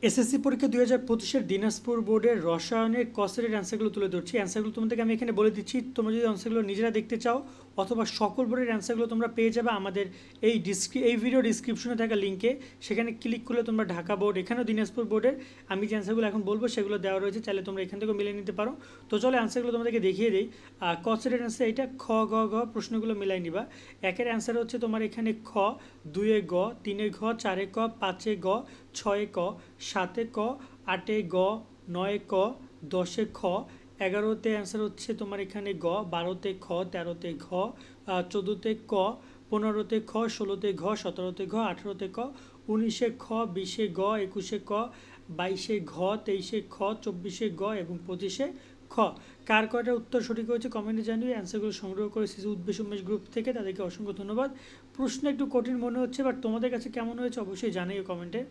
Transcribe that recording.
SSC পরীক্ষা 2025-এর দিনাজপুর বোর্ডের রসায়নের ক সেটের অ্যান্সারগুলো তুলে ধরছি। অ্যান্সারগুলো তোমাদেরকে আমি এখানে বলে দিচ্ছি, তোমরা যদি অ্যান্সারগুলো নিজেরা দেখতে চাও অথবা সকল বোর্ডের অ্যান্সারগুলো তোমরা পেয়ে যাবে আমাদের এই ভিডিও ডিসক্রিপশনে থাকা লিঙ্কে। সেখানে ক্লিক করলে তোমরা ঢাকা বোর্ড, এখানেও দিনাজপুর বোর্ডের আমি যে অ্যান্সারগুলো এখন বলবো সেগুলো দেওয়া রয়েছে, চাইলে তোমরা এখান থেকেও মিলিয়ে নিতে পারো। তো চলো অ্যান্সারগুলো তোমাদেরকে দেখিয়ে দিই। ক সেটের অ্যান্সার এটা খ গ ঘ, প্রশ্নগুলো মিলাই নিবা। একের অ্যান্সার হচ্ছে তোমার এখানে খ, দুয়ে গ, তিনে ঘ, চারে ক, পাঁচে গ, ছয়ে ক, সাতে ক, আটে গ, নয়ে ক, দশে খ, 11তে অ্যান্সার হচ্ছে তোমার এখানে গ, 12তে খ, 13তে ঘ, 14তে ক, 15তে খ, 16তে ঘ, 17তে ঘ, 18তে ক, 19-এ খ, 20-এ গ, 21-এ ক, 22-এ ঘ, 23-এ খ, 24-এ গ এবং 25-এ খ। কার কয়টার উত্তর সঠিক হয়েছে কমেন্টে জানিয়ে। অ্যান্সারগুলো সংগ্রহ করে শিশু উদ্বেশ উন্মেষ গ্রুপ থেকে, তাদেরকে অসংখ্য ধন্যবাদ। প্রশ্ন একটু কঠিন মনে হচ্ছে, বাট তোমাদের কাছে কেমন হয়েছে অবশ্যই জানিও কমেন্টে।